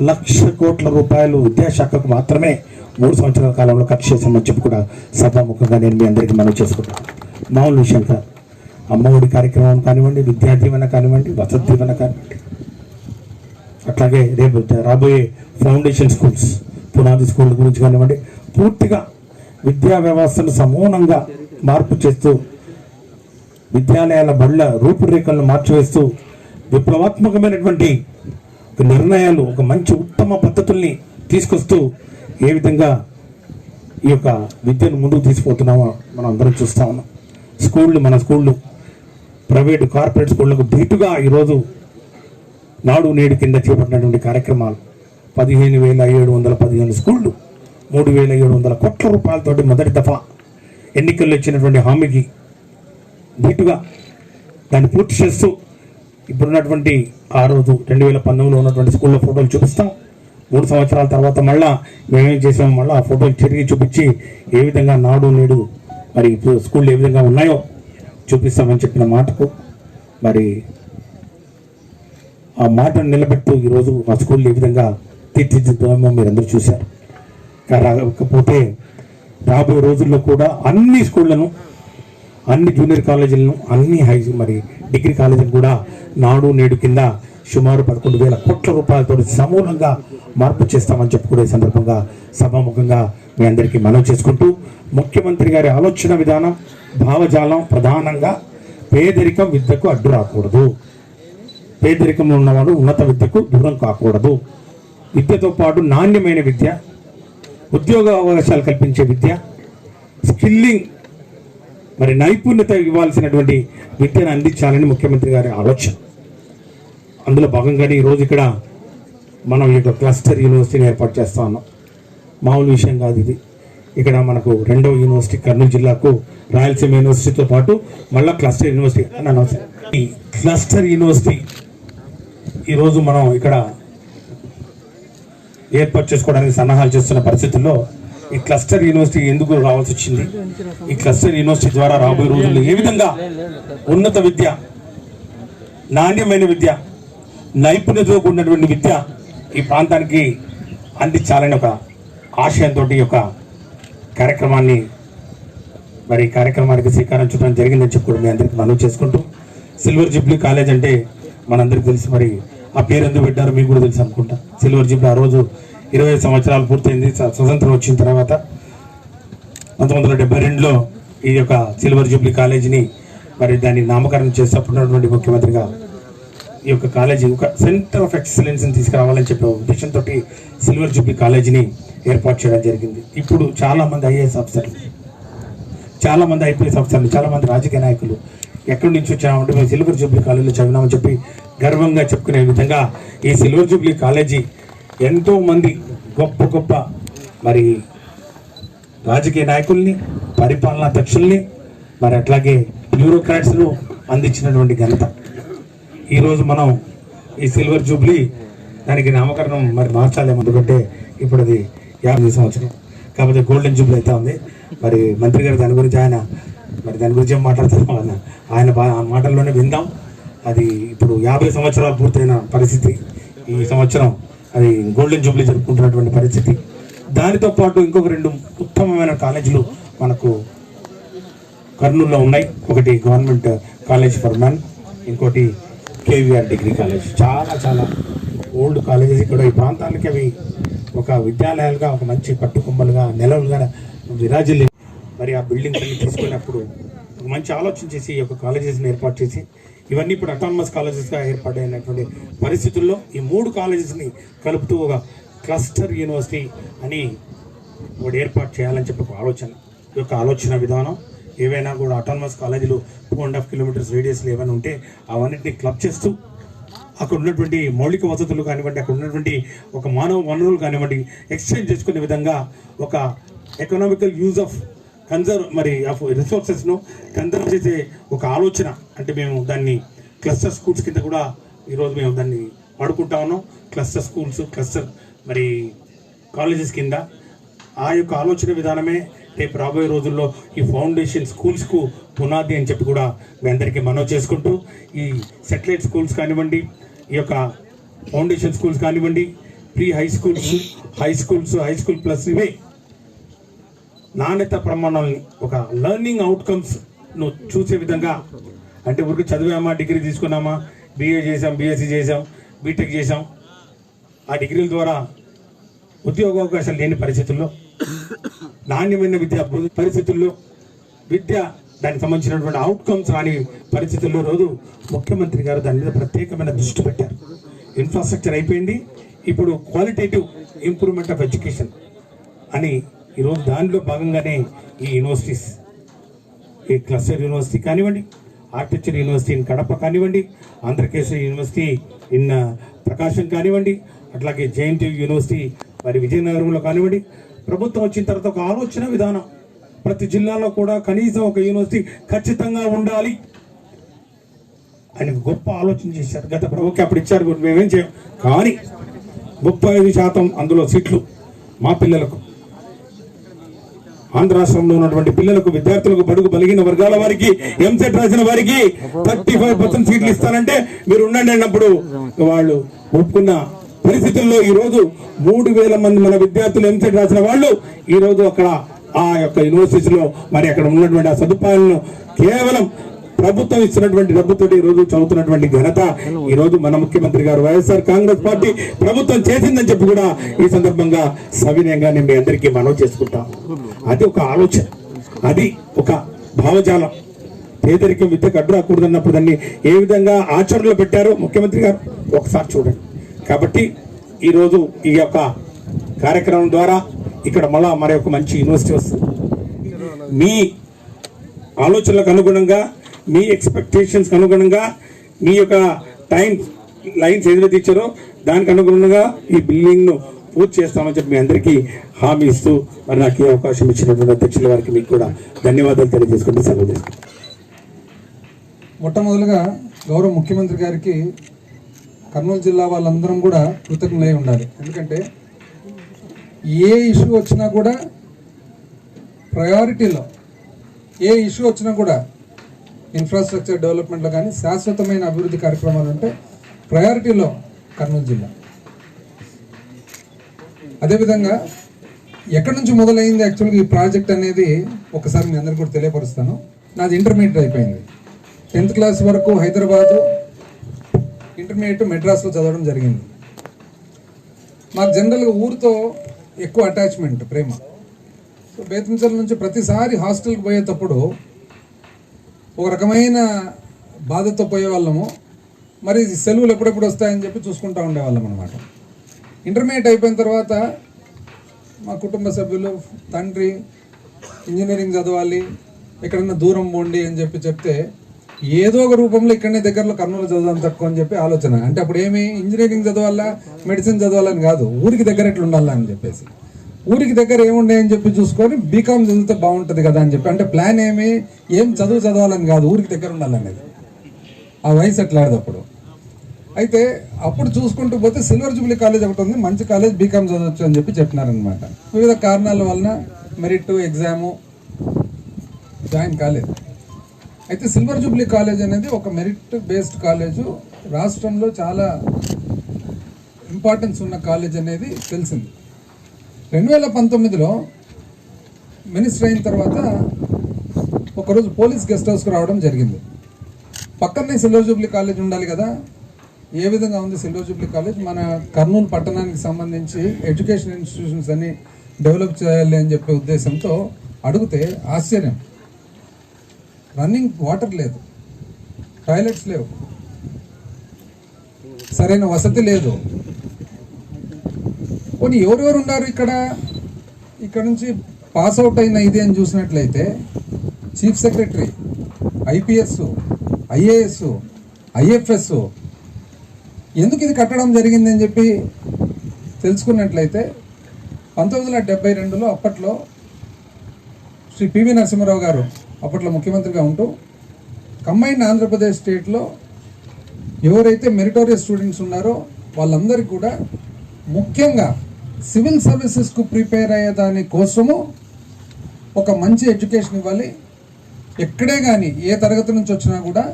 1,00,000 కోట్ల రూపాయలు విద్యాశాఖకు మాత్రమే 3 సంవత్సరాల కాలంలో ఖర్చు చేసామని చెప్పి కూడా సభాముఖంగా నేను మీ అందరికీ మనవి చేసుకుంటాను. మామూలు విషయం కాదు. అమ్మఒడి కార్యక్రమం కానివ్వండి, విద్యా దీవెన కానివ్వండి, వసతి దీవెన కానివ్వండి, అట్లాగే రేపు రాబోయే ఫౌండేషన్ స్కూల్స్, పునాది స్కూల్ గురించి కానివ్వండి, పూర్తిగా విద్యా వ్యవస్థను సమూలంగా మార్పు చేస్తూ విద్యాలయాల బళ్ళ రూపురేఖలను మార్చివేస్తూ విప్లవాత్మకమైనటువంటి నిర్ణయాలు, ఒక మంచి ఉత్తమ పద్ధతుల్ని తీసుకొస్తూ ఏ విధంగా ఈ యొక్క విద్యను ముందుకు తీసుకుపోతున్నామో మనం అందరం చూస్తా ఉన్నాం. మన స్కూళ్ళు ప్రైవేటు కార్పొరేట్ స్కూళ్లకు ధీటుగా ఈరోజు నాడు నేడు కింద చేపట్టినటువంటి కార్యక్రమాలు 15,715 స్కూళ్ళు 3,700 కోట్ల రూపాయలతోటి మొదటి దఫా ఎన్నికల్లో ఇచ్చినటువంటి హామీకి ధీటుగా దాన్ని పూర్తి చేస్తూ ఇప్పుడున్నటువంటి ఆ రోజు 2019లో ఉన్నటువంటి స్కూళ్ళ ఫోటోలు చూపిస్తాం. 3 సంవత్సరాల తర్వాత మళ్ళా మేమేం చేసాము, మళ్ళీ ఆ ఫోటోలు తిరిగి చూపించి ఏ విధంగా నాడు నేడు మరి స్కూళ్ళు ఏ విధంగా ఉన్నాయో చూపిస్తామని చెప్పిన మాటకు మరి ఆ మాటను నిలబెడుతూ ఈరోజు ఆ స్కూళ్ళు ఏ విధంగా తీర్చిదిద్దామో మీరందరూ చూశారు. కాకపోతే రాబోయే రోజుల్లో కూడా అన్ని స్కూళ్లను, అన్ని జూనియర్ కాలేజీలను, అన్ని మరి డిగ్రీ కాలేజీలు కూడా నాడు నేడు కింద సుమారు 11,000 కోట్ల రూపాయలతో సమూలంగా మార్పు చేస్తామని చెప్పి కూడా ఈ సందర్భంగా సభాముఖంగా మీ అందరికీ మనవి చేసుకుంటూ, ముఖ్యమంత్రి గారి ఆలోచన విధానం, భావజాలం ప్రధానంగా పేదరికం విద్యకు అడ్డు రాకూడదు, పేదరికంలో ఉన్నవాడు ఉన్నత విద్యకు దూరం కాకూడదు, విద్యతో పాటు నాణ్యమైన విద్య, ఉద్యోగ అవకాశాలు కల్పించే విద్య, స్కిల్లింగ్ మరి నైపుణ్యత ఇవ్వాల్సినటువంటి విద్యను అందించాలని ముఖ్యమంత్రి గారి ఆలోచన. అందులో భాగంగానే ఈరోజు ఇక్కడ మనం ఈ క్లస్టర్ యూనివర్సిటీని ఏర్పాటు చేస్తా ఉన్నాం. మామూలు విషయం కాదు ఇది. ఇక్కడ మనకు 2వ యూనివర్సిటీ కర్నూలు జిల్లాకు రాయలసీమ యూనివర్సిటీతో పాటు మళ్ళీ క్లస్టర్ యూనివర్సిటీ ఈ క్లస్టర్ యూనివర్సిటీ ఈరోజు మనం ఇక్కడ ఏర్పాటు చేసుకోవడానికి సన్నాహాలు చేస్తున్న పరిస్థితుల్లో ఈ క్లస్టర్ యూనివర్సిటీ ఎందుకు రావాల్సి వచ్చింది, ఈ క్లస్టర్ యూనివర్సిటీ ద్వారా రాబోయే రోజుల్లో ఏ విధంగా ఉన్నత విద్య, నాణ్యమైన విద్య, నైపుణ్యతతో కూడినటువంటి విద్య ఈ ప్రాంతానికి అందించాలని ఒక ఆశయంతో ఒక కార్యక్రమాన్ని కార్యక్రమానికి శ్రీకారం చుట్టడం జరిగిందని చెప్పి కూడా మీ అందరికీ మనవి చేసుకుంటూ, సిల్వర్ జూబ్లీ కాలేజ్ అంటే మనందరికీ తెలుసు. మరి ఆ పేరు ఎందుకు పెట్టారో మీకు కూడా తెలుసు అనుకుంటా. సిల్వర్ జూబ్లీ ఆ రోజు 20 సంవత్సరాలు పూర్తయింది స్వతంత్రం వచ్చిన తర్వాత. 1972లో ఈ యొక్క సిల్వర్ జూబ్లీ కాలేజీని దాన్ని నామకరణం చేసినప్పుడున్నటువంటి ముఖ్యమంత్రిగా ఈ యొక్క కాలేజీ ఒక సెంటర్ ఆఫ్ ఎక్సలెన్స్ని తీసుకురావాలని చెప్పే ఉద్దేశంతో సిల్వర్ జూబ్లీ కాలేజీని ఏర్పాటు చేయడం జరిగింది. ఇప్పుడు చాలామంది ఐఏఎస్ ఆఫీసర్లు, చాలామంది ఐపీఎస్ ఆఫీసర్లు, చాలామంది రాజకీయ నాయకులు ఎక్కడి నుంచి వచ్చామంటే మేము సిల్వర్ జూబ్లీ కాలేజీలో చదివినామని చెప్పి గర్వంగా చెప్పుకునే విధంగా ఈ సిల్వర్ జూబ్లీ కాలేజీ ఎంతో మంది గొప్ప గొప్ప మరి రాజకీయ నాయకుల్ని, పరిపాలనా దక్షుల్ని, మరి అట్లాగే బ్యూరోక్రాట్స్ను అందించినటువంటి ఘనత. ఈరోజు మనం ఈ సిల్వర్ జూబ్లీ దానికి నామకరణం మరి మార్చాలేమో, ఎందుకంటే ఇప్పుడు అది 50 సంవత్సరం కాకపోతే గోల్డెన్ జూబ్లీ అయితే ఉంది. మరి మంత్రి గారు దాని గురించి దాని గురించి ఏం మాట్లాడతారు ఆయన మాటల్లోనే విందాం. అది ఇప్పుడు 50 సంవత్సరాలు పూర్తయిన పరిస్థితి. ఈ సంవత్సరం అది గోల్డెన్ జూబ్లీ జరుపుకుంటున్నటువంటి పరిస్థితి. దానితో పాటు ఇంకొక 2 ఉత్తమమైన కాలేజీలు మనకు కర్నూలులో ఉన్నాయి. ఒకటి గవర్నమెంట్ కాలేజ్ ఫర్ మెన్, ఇంకోటి కేవీఆర్ డిగ్రీ కాలేజ్. చాలా చాలా ఓల్డ్ కాలేజెస్ కూడా ఈ ప్రాంతానికి అవి ఒక విద్యాలయాలుగా, ఒక మంచి పట్టుకొమ్మలుగా, నెలలుగా విరాజిల్లి మరి ఆ బిల్డింగ్స్ అన్ని తీసుకున్నప్పుడు ఒక మంచి ఆలోచన చేసి ఈ యొక్క కాలేజెస్ని ఏర్పాటు చేసి ఇవన్నీ ఇప్పుడు అటానమస్ కాలేజెస్గా ఏర్పాటైనటువంటి పరిస్థితుల్లో ఈ 3 కాలేజెస్ని కలుపుతూ ఒక క్లస్టర్ యూనివర్సిటీ అని ఒకటి ఏర్పాటు చేయాలని చెప్పి ఒక ఆలోచన. ఈ యొక్క ఆలోచన విధానం ఏవైనా కూడా అటానమస్ కాలేజీలు 2.5 కిలోమీటర్స్ రేడియస్లో ఏమైనా ఉంటే అవన్నింటినీ క్లబ్ చేస్తూ అక్కడ ఉన్నటువంటి మౌలిక వసతులు కానివ్వండి, అక్కడ ఉన్నటువంటి ఒక మానవ వనరులు కానివ్వండి ఎక్స్చేంజ్ చేసుకునే విధంగా ఒక ఎకనామికల్ యూజ్ ఆఫ్ రిసోర్సెస్ను కన్జర్వ్ చేసే ఒక ఆలోచన. అంటే మేము దాన్ని క్లస్టర్ స్కూల్స్ కింద కూడా ఈరోజు మేము దాన్ని వాడుకుంటా ఉన్నాం. క్లస్టర్ స్కూల్స్, క్లస్టర్ కాలేజెస్ కింద ఆ యొక్క ఆలోచన విధానమే రేపు రాబోయే రోజుల్లో ఈ ఫౌండేషన్ స్కూల్స్కు పునాది అని చెప్పి కూడా మీ అందరికీ మనవి చేసుకుంటూ, ఈ సెటిలైట్ స్కూల్స్ కానివ్వండి, ఈ యొక్క ఫౌండేషన్ స్కూల్స్ కానివ్వండి, pre high schools, high school plus ఇవే నాణ్యత ప్రమాణాలని, ఒక లెర్నింగ్ అవుట్కమ్స్ను చూసే విధంగా. అంటే ఊరికి చదివామా, డిగ్రీ తీసుకున్నామా, BA చేసాం, BSc చేసాం, బీటెక్ చేసాం, ఆ డిగ్రీల ద్వారా ఉద్యోగావకాశాలు లేని పరిస్థితుల్లో, నాణ్యమైన విద్య పరిస్థితుల్లో, దానికి సంబంధించినటువంటి అవుట్కమ్స్ రాని పరిస్థితుల్లో రోజు ముఖ్యమంత్రి గారు దాని మీద ప్రత్యేకమైన దృష్టి పెట్టారు. ఇన్ఫ్రాస్ట్రక్చర్ అయిపోయింది, ఇప్పుడు క్వాలిటేటివ్ ఇంప్రూవ్మెంట్ ఆఫ్ ఎడ్యుకేషన్ అని ఈరోజు దానిలో భాగంగానే ఈ యూనివర్సిటీస్, ఈ క్లస్టర్ యూనివర్సిటీ కానివ్వండి, ఆర్కిటెక్చర్ యూనివర్సిటీ ఇన్ కడప కానివ్వండి, ఆంధ్రకేశ్వరి యూనివర్సిటీ ఇన్ ప్రకాశం కానివ్వండి, అట్లాగే JNTU యూనివర్సిటీ మరి విజయనగరంలో కానివ్వండి. ప్రభుత్వం వచ్చిన తర్వాత ఒక ఆలోచన విధానం, ప్రతి జిల్లాలో కూడా కనీసం ఒక యూనివర్సిటీ ఖచ్చితంగా ఉండాలి అని గొప్ప ఆలోచన చేశారు. గత ప్రభుత్వం అప్పుడు ఇచ్చారు, మేమేం చేయం. కానీ 35% అందులో సీట్లు మా పిల్లలకు, ఆంధ్ర రాష్ట్రంలో ఉన్నటువంటి పిల్లలకు, విద్యార్థులకు, బడుగు బలిగిన వర్గాల వారికి, ఎంసెట్ రాసిన వారికి 35% సీట్లు ఇస్తానంటే మీరు ఉండండి అన్నప్పుడు వాళ్ళు ఒప్పుకున్న పరిస్థితుల్లో ఈరోజు 3,000 మంది మన విద్యార్థులు ఎంసెట్ రాసిన వాళ్ళు ఈరోజు అక్కడ ఆ యొక్క యూనివర్సిటీలో మరి అక్కడ ఉన్నటువంటి ఆ సదుపాయాలను కేవలం ప్రభుత్వం ఇస్తున్నటువంటి డబ్బుతో ఈరోజు చదువుతున్నటువంటి ఘనత ఈరోజు మన ముఖ్యమంత్రి గారు వైఎస్ఆర్ కాంగ్రెస్ పార్టీ ప్రభుత్వం చేసిందని చెప్పి కూడా ఈ సందర్భంగా సవినయంగా నేను మీ అందరికీ మనవి చేసుకుంటాం. అది ఒక ఆలోచన, అది ఒక భావజాలం. పేదరికం విద్యకు అడ్డు రాకూడదన్నప్పుడు దాన్ని ఏ విధంగా ఆచరణలో పెట్టారో ముఖ్యమంత్రి గారు ఒకసారి చూడండి. కాబట్టి ఈరోజు ఈ యొక్క కార్యక్రమం ద్వారా ఇక్కడ మళ్ళా మరి ఒక మంచి యూనివర్సిటీ వస్తుంది. మీ ఆలోచనలకు అనుగుణంగా, మీ ఎక్స్పెక్టేషన్స్కి అనుగుణంగా, మీ యొక్క టైం లైన్స్ ఏదైతే ఇచ్చారో దానికి అనుగుణంగా ఈ బిల్డింగ్ను పూర్తి చేస్తామని చెప్పి మీ అందరికీ హామీ ఇస్తూ మరి నాకు ఈ అవకాశం ఇచ్చినటువంటి అధ్యక్షుల వారికి మీకు కూడా ధన్యవాదాలు తెలియజేసుకుంటూ సెలవు తీసుకుంటాం.
మొట్టమొదలుగా గౌరవ ముఖ్యమంత్రి గారికి కర్నూలు జిల్లా వాళ్ళందరం కూడా కృతజ్ఞులై ఉండాలి. ఎందుకంటే ఏ ఇష్యూ వచ్చినా కూడా ప్రయారిటీలో, ఏ ఇష్యూ వచ్చినా కూడా ఇన్ఫ్రాస్ట్రక్చర్ డెవలప్మెంట్లో కానీ శాశ్వతమైన అభివృద్ధి కార్యక్రమాలు అంటే ప్రయారిటీలో కర్నూలు జిల్లా. అదేవిధంగా ఎక్కడి నుంచి మొదలైంది యాక్చువల్గా ఈ ప్రాజెక్ట్ అనేది ఒకసారి మీ అందరికీ కూడా తెలియపరుస్తాను. నాది ఇంటర్మీడియట్ అయిపోయింది, 10th క్లాస్ వరకు హైదరాబాదు, ఇంటర్మీడియట్ మెడ్రాస్లో చదవడం జరిగింది. మాకు జనరల్గా ఊరితో ఎక్కువ అటాచ్మెంట్, ప్రేమ. సో బేతంచెల నుంచి ప్రతిసారి హాస్టల్కి పోయేటప్పుడు ఒక రకమైన బాధతో పోయేవాళ్ళము. మరి సెలవులు ఎప్పుడెప్పుడు వస్తాయని చెప్పి చూసుకుంటూ ఉండేవాళ్ళం అనమాట. ఇంటర్మీడియట్ అయిపోయిన తర్వాత మా కుటుంబ సభ్యులు, తండ్రి ఇంజనీరింగ్ చదవాలి, ఎక్కడన్నా దూరం పోండి అని చెప్తే ఏదో ఒక రూపంలో ఇక్కడనే దగ్గరలో కర్నూలు చదువుదాం తక్కువ అని చెప్పి ఆలోచన. అంటే అప్పుడు ఏమి ఇంజనీరింగ్ చదవాలా, మెడిసిన్ చదవాలని కాదు, ఊరికి దగ్గర ఎట్లా ఉండాలా అని చెప్పేసి, ఊరికి దగ్గర ఏముండే చెప్పి చూసుకొని బీకామ్ చదివితే బాగుంటుంది కదా అని చెప్పి. అంటే ప్లాన్ ఏం చదవాలని కాదు, ఊరికి దగ్గర ఉండాలనేది. ఆ వయసు ఎట్లాడదు అప్పుడు. అయితే అప్పుడు చూసుకుంటూ పోతే సిల్వర్ జూబ్లీ కాలేజ్ ఒకటి ఉంది, మంచి కాలేజ్, బీకామ్ చదవచ్చు అని చెప్పి చెప్పినారనమాట. వివిధ కారణాల వలన మెరిట్ ఎగ్జాము జాయిన్ కాలేదు. అయితే సిల్వర్ జూబ్లీ కాలేజ్ అనేది ఒక మెరిట్ బేస్డ్ కాలేజు, రాష్ట్రంలో చాలా ఇంపార్టెన్స్ ఉన్న కాలేజ్ అనేది తెలిసింది. 2019లో మినిస్టర్ అయిన తర్వాత ఒకరోజు పోలీస్ గెస్ట్ హౌస్కి రావడం జరిగింది. పక్కనే సిల్వర్ జూబ్లీ కాలేజ్ ఉండాలి కదా. ఏ విధంగా ఉంది సిల్వర్ జూబ్లీ కాలేజ్? మన కర్నూలు పట్టణానికి సంబంధించి ఎడ్యుకేషన్ ఇన్స్టిట్యూషన్స్ అన్ని డెవలప్ చేయాలి అని చెప్పే ఉద్దేశంతో అడిగితే ఆశ్చర్యం, రన్నింగ్ వాటర్ లేదు, టాయిలెట్స్ లేవు, సరైన వసతి లేదు. కొన్ని ఎవరెవరు ఉన్నారు ఇక్కడ నుంచి పాస్ అవుట్ అయిన ఇది అని చూసినట్లయితే chief secretary, IPS, IAS, IFS. ఎందుకు ఇది కట్టడం జరిగింది అని చెప్పి తెలుసుకున్నట్లయితే 1972లో అప్పట్లో శ్రీ పివి నరసింహారావు గారు అప్పట్లో ముఖ్యమంత్రిగా ఉంటూ కంబైన్డ్ ఆంధ్రప్రదేశ్ స్టేట్లో ఎవరైతే మెరిటోరియస్ స్టూడెంట్స్ ఉన్నారో వాళ్ళందరికీ కూడా ముఖ్యంగా సివిల్ సర్వీసెస్కు ప్రిపేర్ అయ్యే దాని కోసము ఒక మంచి ఎడ్యుకేషన్ ఇవ్వాలి. ఎక్కడే కానీ ఏ తరగతి నుంచి వచ్చినా కూడా,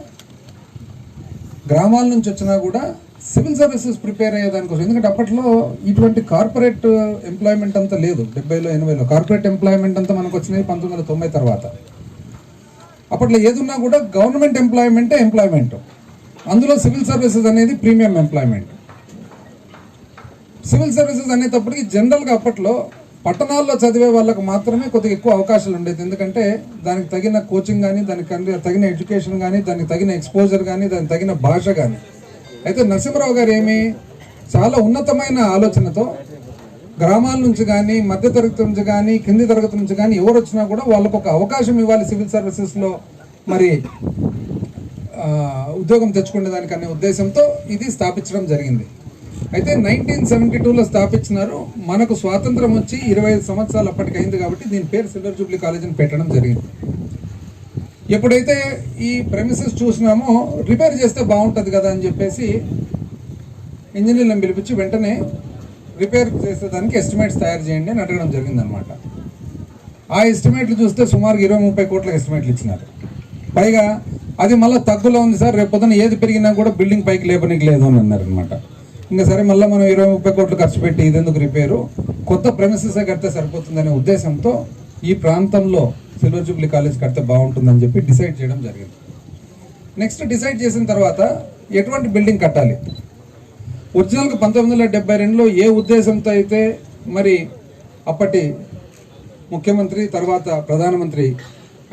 గ్రామాల నుంచి వచ్చినా కూడా సివిల్ సర్వీసెస్ ప్రిపేర్ అయ్యే దానికోసం. ఎందుకంటే అప్పట్లో ఇటువంటి కార్పొరేట్ ఎంప్లాయ్మెంట్ అంతా లేదు. 70లో 80లో కార్పొరేట్ ఎంప్లాయ్మెంట్ అంతా మనకు వచ్చినది 1990 తర్వాత. అప్పట్లో ఏదున్నా కూడా గవర్నమెంట్ ఎంప్లాయ్మెంట్, అందులో సివిల్ సర్వీసెస్ అనేది ప్రీమియం ఎంప్లాయ్మెంట్. సివిల్ సర్వీసెస్ అనేటప్పటికి జనరల్గా అప్పట్లో పట్టణాల్లో చదివే వాళ్ళకు మాత్రమే కొద్దిగా ఎక్కువ అవకాశాలు ఉండేది. ఎందుకంటే దానికి తగిన కోచింగ్ కానీ, దానికి తగిన ఎడ్యుకేషన్ కానీ, దానికి తగిన ఎక్స్పోజర్ కానీ, దానికి తగిన భాష కానీ. అయితే నరసింహారావు గారు చాలా ఉన్నతమైన ఆలోచనతో గ్రామాల నుంచి కానీ, మధ్య తరగతి నుంచి కానీ, కింది తరగతి నుంచి కానీ ఎవరు వచ్చినా కూడా వాళ్ళకు ఒక అవకాశం ఇవ్వాలి సివిల్ సర్వీసెస్లో, మరి ఉద్యోగం తెచ్చుకునే దానికి అనే ఉద్దేశంతో ఇది స్థాపించడం జరిగింది. అయితే 1972లో స్థాపించినారు. మనకు స్వాతంత్రం వచ్చి 25 సంవత్సరాలు అప్పటికైంది కాబట్టి దీని పేరు సిల్వర్ జూబ్లీ కాలేజ్ అని పెట్టడం జరిగింది. ఎప్పుడైతే ఈ ప్రెమిసెస్ చూసినామో రిపేర్ చేస్తే బాగుంటుంది కదా అని చెప్పేసి ఇంజనీర్లను పిలిపించి వెంటనే రిపేర్ చేసేదానికి ఎస్టిమేట్స్ తయారు చేయండి అని అడగడం జరిగిందనమాట. ఆ ఎస్టిమేట్లు చూస్తే సుమారు 20-30 కోట్ల ఎస్టిమేట్లు ఇచ్చినారు. పైగా అది మళ్ళీ తగ్గులో ఉంది సార్, రేపు పొద్దున ఏది పెరిగినా కూడా బిల్డింగ్ పైకి లేపనికి లేదు అని అన్నారనమాట. ఇంకా సరే మళ్ళీ మనం 20-30 కోట్లు ఖర్చు పెట్టి ఇదెందుకు రిపేరు, కొత్త ప్రెమిసెసే కడితే సరిపోతుందనే ఉద్దేశంతో ఈ ప్రాంతంలో సిల్వర్ జూబ్లీ కాలేజ్ కడితే బాగుంటుందని చెప్పి డిసైడ్ చేయడం జరిగింది. నెక్స్ట్ డిసైడ్ చేసిన తర్వాత ఎటువంటి బిల్డింగ్ కట్టాలి. ఒరిజినల్గా 1972లో ఏ ఉద్దేశంతో అయితే మరి అప్పటి ముఖ్యమంత్రి తర్వాత ప్రధానమంత్రి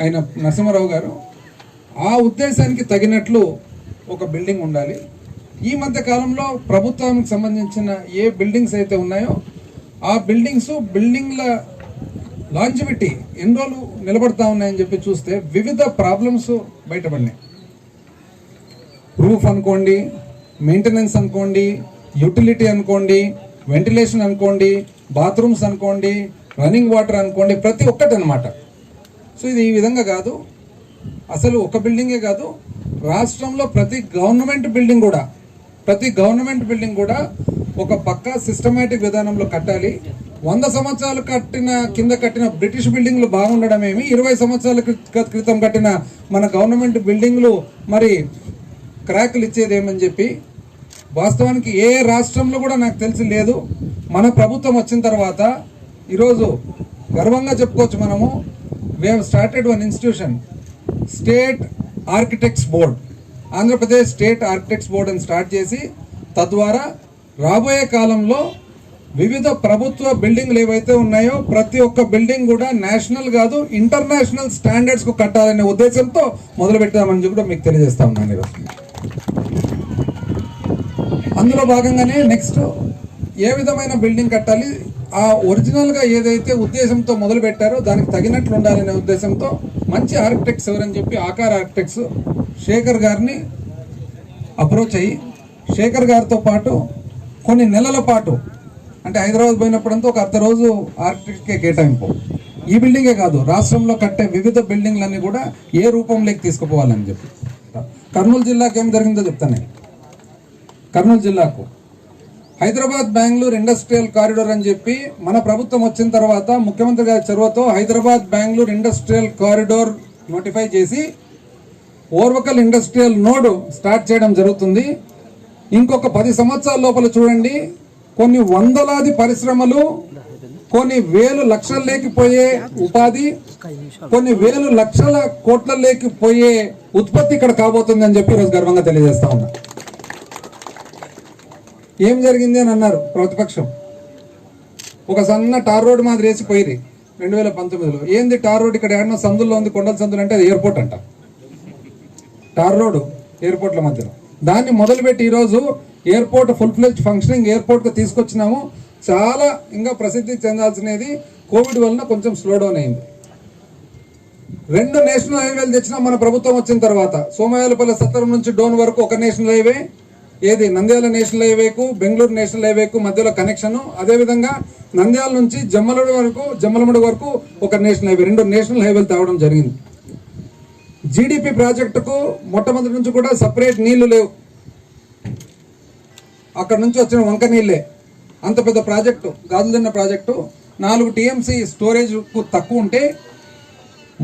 అయిన నరసింహారావు గారు ఆ ఉద్దేశానికి తగినట్లు ఒక బిల్డింగ్ ఉండాలి. ఈ మధ్య కాలంలో ప్రభుత్వానికి సంబంధించిన ఏ బిల్డింగ్స్ అయితే ఉన్నాయో ఆ బిల్డింగ్ల లాంజివిటీ ఎన్ని రోజులు నిలబడతా ఉన్నాయని చెప్పి చూస్తే వివిధ ప్రాబ్లమ్స్ బయటపడినాయి. రూఫ్ అనుకోండి, మెయింటెనెన్స్ అనుకోండి, యూటిలిటీ అనుకోండి, వెంటిలేషన్ అనుకోండి, బాత్రూమ్స్ అనుకోండి, రన్నింగ్ వాటర్ అనుకోండి, ప్రతి ఒక్కటి అనమాట. సో ఇది ఈ విధంగా కాదు, అసలు ఒక బిల్డింగే కాదు, రాష్ట్రంలో ప్రతి గవర్నమెంట్ బిల్డింగ్ కూడా ఒక పక్కా సిస్టమేటిక్ విధానంలో కట్టాలి. 100 సంవత్సరాలు కింద కట్టిన బ్రిటిష్ బిల్డింగ్లు బాగుండడం ఏమి, 20 సంవత్సరాల క్రితం కట్టిన మన గవర్నమెంట్ బిల్డింగ్లు మరి క్రాకులు ఇచ్చేదేమని చెప్పి వాస్తవానికి ఏ రాష్ట్రంలో కూడా నాకు తెలిసి లేదు. మన ప్రభుత్వం వచ్చిన తర్వాత ఈరోజు గర్వంగా చెప్పుకోవచ్చు మనము, we have started one institution, state architects board, Andhra Pradesh state architects board అని స్టార్ట్ చేసి తద్వారా రాబోయే కాలంలో వివిధ ప్రభుత్వ బిల్డింగ్లు ఏవైతే ఉన్నాయో ప్రతి ఒక్క బిల్డింగ్ కూడా నేషనల్ కాదు ఇంటర్నేషనల్ స్టాండర్డ్స్ కు కట్టాలనే ఉద్దేశంతో మొదలు పెట్టామని కూడా మీకు తెలియజేస్తా ఉన్నాను ఈరోజు. అందులో భాగంగానే నెక్స్ట్ ఏ విధమైన బిల్డింగ్ కట్టాలి, ఆ ఒరిజినల్ గా ఏదైతే ఉద్దేశంతో మొదలు పెట్టారో దానికి తగినట్లు ఉండాలనే ఉద్దేశంతో మంచి ఆర్కిటెక్ట్స్ ఎవరని చెప్పి ఆకార్ ఆర్కిటెక్ట్స్ శేఖర్ గారిని అప్రోచ్ అయ్యి శేఖర్ గారితో పాటు కొన్ని నెలల పాటు అంటే హైదరాబాద్ పోయినప్పుడంతా ఒక అర్ధ రోజు ఆర్కిటెక్ట్కే కేటాయింపు. ఈ బిల్డింగే కాదు, రాష్ట్రంలో కట్టే వివిధ బిల్డింగ్లన్నీ కూడా ఏ రూపంలోకి తీసుకుపోవాలని చెప్పి. కర్నూలు జిల్లాకు ఏం జరిగిందో చెప్తాను నేను. కర్నూలు జిల్లాకు హైదరాబాద్ బెంగళూరు ఇండస్ట్రియల్ కారిడార్ అని చెప్పి మన ప్రభుత్వం వచ్చిన తర్వాత ముఖ్యమంత్రి గారి చొరవతో Hyderabad Bengaluru industrial corridor notify చేసి ఓర్వకల్ ఇండస్ట్రియల్ నోడ్ స్టార్ట్ చేయడం జరుగుతుంది. ఇంకొక 10 సంవత్సరాల లోపల చూడండి, కొన్ని వందలాది పరిశ్రమలు, కొన్ని వేలు లక్షల లేకపోయే ఉపాధి, కొన్ని వేలు లక్షల కోట్ల లేకపోయే ఉత్పత్తి ఇక్కడ కాబోతుంది అని చెప్పి ఈరోజు గర్వంగా తెలియజేస్తా ఉన్నా. ఏం జరిగింది అని అన్నారు ప్రతిపక్షం. ఒక సన్న టార్ రోడ్ మాదిరి వేసి పోయిరి 2019లో. ఏంది టార్ రోడ్ ఇక్కడ ఏడన్నా సందుల్లో ఉంది, కొండల సందులు అంటే అది ఎయిర్పోర్ట్ అంట. టార్ రోడ్ ఎయిర్పోర్ట్ల మధ్యలో దాన్ని మొదలుపెట్టి ఈరోజు ఎయిర్పోర్ట్ ఫుల్ ఫ్లెడ్జ్ ఫంక్షనింగ్ ఎయిర్పోర్ట్కి తీసుకొచ్చినాము. చాలా ఇంకా ప్రసిద్ధి చెందాల్సినది కోవిడ్ వలన కొంచెం స్లో డౌన్ అయింది. 2 నేషనల్ హైవేలు తెచ్చినాం మన ప్రభుత్వం వచ్చిన తర్వాత. సోమయాలపల్లి సత్తరం నుంచి డోన్ వరకు ఒక నేషనల్ హైవే, ఏది నంద్యాల నేషనల్ హైవేకు బెంగళూరు నేషనల్ హైవేకు మధ్యలో కనెక్షన్. అదేవిధంగా నంద్యాల నుంచి జమ్మలమడుగు వరకు ఒక నేషనల్ హైవే, 2 నేషనల్ హైవేలు తేవడం జరిగింది. జీడిపి ప్రాజెక్టుకు మొట్టమొదటి నుంచి కూడా సపరేట్ నీళ్లు లేవు. అక్కడ నుంచి వచ్చిన వంక నీళ్ళే. అంత పెద్ద ప్రాజెక్టు, గాజులదిన్న ప్రాజెక్టు 4 టీఎంసీ స్టోరేజ్ కు తక్కువ ఉంటే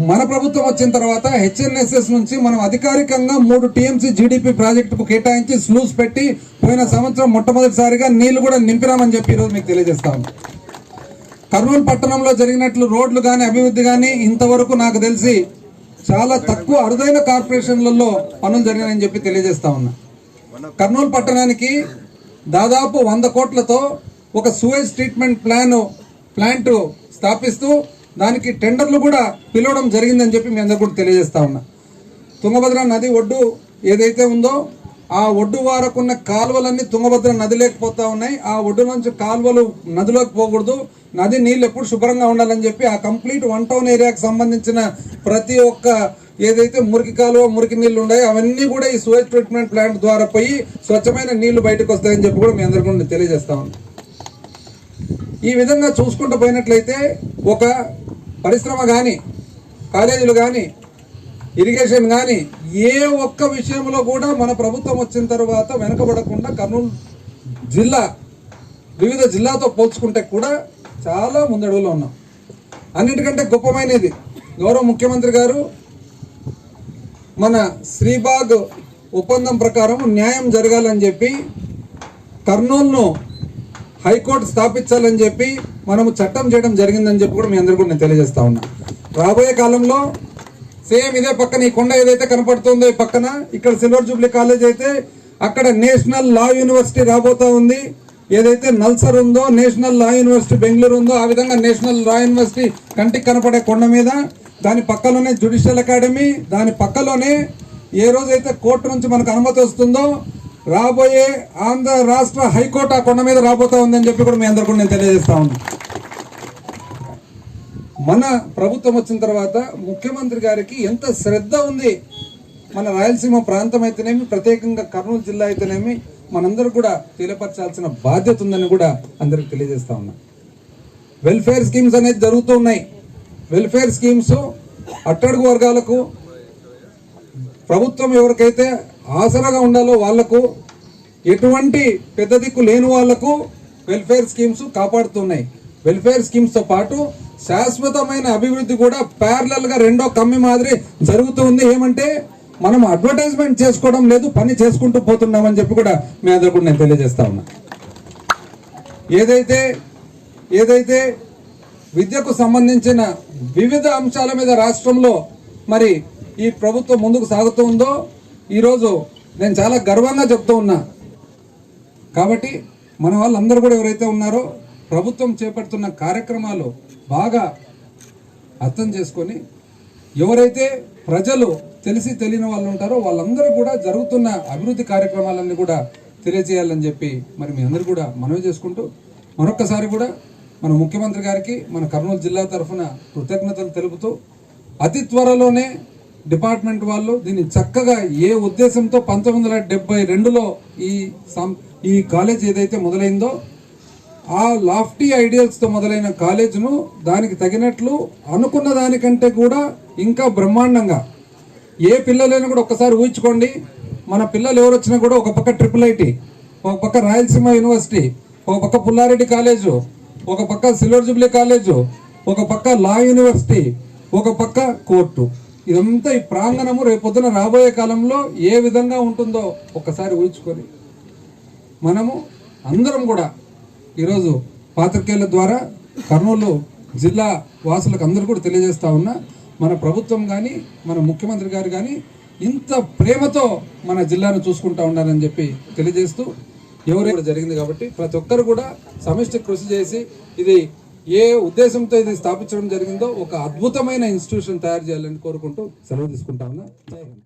మన ప్రభుత్వం వచ్చిన తర్వాత హెచ్ఎన్ఎస్ఎస్ నుంచి మనం అధికారికంగా 3 టీఎంసీ జీడిపి ప్రాజెక్టుకు కేటాయించి స్లూస్ పెట్టి పోయిన సంవత్సరం మొట్టమొదటిసారిగా నీళ్లు కూడా నింపినామని చెప్పి ఈరోజు మీకు తెలియజేస్తాము. కర్నూలు పట్టణంలో జరిగినట్లు రోడ్లు కానీ అభివృద్ధి కానీ ఇంతవరకు నాకు తెలిసి చాలా తక్కువ అరుదైన కార్పొరేషన్లలో పనులు జరిగాయని చెప్పి తెలియజేస్తా ఉన్నా. కర్నూలు పట్టణానికి దాదాపు 100 కోట్లతో ఒక సూయేజ్ ట్రీట్మెంట్ ప్లాంట్ స్థాపిస్తూ దానికి టెండర్లు కూడా పిలవడం జరిగిందని చెప్పి మీ అందరూ కూడా తెలియజేస్తా ఉన్నా. తుంగభద్ర నది ఒడ్డు ఏదైతే ఉందో ఆ ఒడ్డు వారకున్న కాలువలన్నీ తుంగభద్ర నదిలోకి పోతా ఉన్నాయి. ఆ ఒడ్డు నుంచి కాలువలు నదిలోకి పోకూడదు, నది నీళ్ళు ఎప్పుడు శుభ్రంగా ఉండాలని చెప్పి ఆ కంప్లీట్ 1 టౌన్ ఏరియాకి సంబంధించిన ప్రతి ఒక్క ఏదైతే మురికి కాలువ మురికి నీళ్లు ఉన్నాయో అవన్నీ కూడా ఈ సూయేజ్ ట్రీట్మెంట్ ప్లాంట్ ద్వారా పోయి స్వచ్ఛమైన నీళ్లు బయటకు వస్తాయని చెప్పి కూడా మీ అందరికీ కూడా తెలియజేస్తా ఉన్నాను. ఈ విధంగా చూసుకుంటూ పోయినట్లయితే ఒక పరిశ్రమ కానీ, కాలేజీలు కానీ, ఇరిగేషన్ కానీ ఏ ఒక్క విషయంలో కూడా మన ప్రభుత్వం వచ్చిన తర్వాత వెనకబడకుండా కర్నూలు జిల్లా వివిధ జిల్లాతో పోల్చుకుంటే కూడా చాలా ముందడుగులో ఉన్నాం. అన్నిటికంటే గొప్పమైనది గౌరవ ముఖ్యమంత్రి గారు మన శ్రీబాగ్ ఒప్పందం ప్రకారం న్యాయం జరగాలని చెప్పి కర్నూలును హైకోర్టు స్థాపించాలని చెప్పి మనము చట్టం చేయడం జరిగిందని చెప్పి కూడా మీ అందరికీ కూడా నేను తెలియజేస్తా ఉన్నా. రాబోయే కాలంలో సేమ్ ఇదే పక్కన ఈ కొండ ఏదైతే కనపడుతుందో ఈ పక్కన ఇక్కడ సిల్వర్ జూబ్లీ కాలేజ్ అయితే అక్కడ నేషనల్ లా యూనివర్సిటీ రాబోతా ఉంది. ఏదైతే నల్సర్ ఉందో నేషనల్ లా యూనివర్సిటీ బెంగళూరు ఉందో ఆ విధంగా నేషనల్ లా యూనివర్సిటీ కంటికి కనపడే కొండ మీద, దాని పక్కలోనే జ్యుడిషియల్ అకాడమీ, దాని పక్కలోనే ఏ రోజైతే కోర్టు నుంచి మనకు అనుమతి వస్తుందో రాబోయే ఆంధ్ర రాష్ట్ర హైకోర్టు ఆ కొండ మీద రాబోతా ఉందని చెప్పి కూడా మీ అందరికీ కూడా నేను తెలియజేస్తా ఉన్నా. మన ప్రభుత్వం వచ్చిన తర్వాత ముఖ్యమంత్రి గారికి ఎంత శ్రద్ధ ఉంది, మన రాయలసీమ ప్రాంతం అయితేనేమి ప్రత్యేకంగా కర్నూలు జిల్లా అయితేనేమి మనందరూ కూడా తెలియపరచాల్సిన బాధ్యత ఉందని కూడా అందరికి తెలియజేస్తా ఉన్నా. వెల్ఫేర్ స్కీమ్స్ అనేది జరుగుతూ ఉన్నాయి. వెల్ఫేర్ స్కీమ్స్ అట్టడుగు వర్గాలకు ప్రభుత్వం ఎవరికైతే ఆసరాగా ఉండాలో వాళ్లకు, ఎటువంటి పెద్ద దిక్కు లేని వాళ్లకు వెల్ఫేర్ స్కీమ్స్ కాపాడుతున్నాయి. వెల్ఫేర్ స్కీమ్స్ తో పాటు శాశ్వతమైన అభివృద్ధి కూడా ప్యారలల్ గా రెండో కమ్మి మాదిరి జరుగుతూ ఉంది. ఏమంటే మనం అడ్వర్టైజ్మెంట్ చేసుకోవడం లేదు, పని చేసుకుంటూ పోతున్నామని చెప్పి కూడా మీ అందరూ కూడా నేను తెలియజేస్తా ఉన్నా. ఏదైతే విద్యకు సంబంధించిన వివిధ అంశాల మీద రాష్ట్రంలో మరి ఈ ప్రభుత్వం ముందుకు సాగుతూ ఉందో ఈరోజు నేను చాలా గర్వంగా చెప్తూ ఉన్నా. కాబట్టి మన వాళ్ళందరూ కూడా ఎవరైతే ఉన్నారో ప్రభుత్వం చేపడుతున్న కార్యక్రమాలు బాగా అర్థం చేసుకొని ఎవరైతే ప్రజలు తెలిసి తెలియని వాళ్ళు ఉంటారో వాళ్ళందరూ కూడా జరుగుతున్న అభివృద్ధి కార్యక్రమాలన్నీ కూడా తెలియజేయాలని చెప్పి మరి మీ అందరూ కూడా మనవి చేసుకుంటూ మరొక్కసారి కూడా మన ముఖ్యమంత్రి గారికి మన కర్నూలు జిల్లా తరఫున కృతజ్ఞతలు తెలుపుతూ అతి త్వరలోనే
డిపార్ట్మెంట్ వాళ్ళు దీన్ని చక్కగా ఏ ఉద్దేశంతో 1972లో ఈ కాలేజ్ ఏదైతే మొదలైందో ఆ లాఫ్టీ ఐడియల్స్తో మొదలైన కాలేజ్ను దానికి తగినట్లు అనుకున్న దానికంటే కూడా ఇంకా బ్రహ్మాండంగా ఏ పిల్లలైనా కూడా ఒక్కసారి ఊహించుకోండి. మన పిల్లలు ఎవరు వచ్చినా కూడా ఒక పక్క IIIT, ఒక పక్క రాయలసీమ యూనివర్సిటీ, ఒక పక్క పుల్లారెడ్డి కాలేజు, ఒక పక్క సిల్వర్ జూబ్లీ కాలేజు, ఒక పక్క లా యూనివర్సిటీ, ఒక పక్క కోర్టు. ఇదంతా ఈ ప్రాంగణము రేపొద్దున రాబోయే కాలంలో ఏ విధంగా ఉంటుందో ఒక్కసారి ఊహించుకొని మనము అందరం కూడా ఈరోజు పాత్రికేయుల ద్వారా కర్నూలు జిల్లా వాసులకు అందరూ కూడా తెలియజేస్తా ఉన్నా, మన ప్రభుత్వం కానీ మన ముఖ్యమంత్రి గారు కానీ ఇంత ప్రేమతో మన జిల్లాను చూసుకుంటా ఉన్నారని చెప్పి తెలియజేస్తూ ఎవరైనా జరిగింది కాబట్టి ప్రతి ఒక్కరు కూడా సమిష్టి కృషి చేసి ఇది ఏ ఉద్దేశంతో ఇది స్థాపించడం జరిగిందో ఒక అద్భుతమైన ఇన్స్టిట్యూషన్ తయారు చేయాలని కోరుకుంటూ సెలవు తీసుకుంటా ఉన్నా. జై హింద్.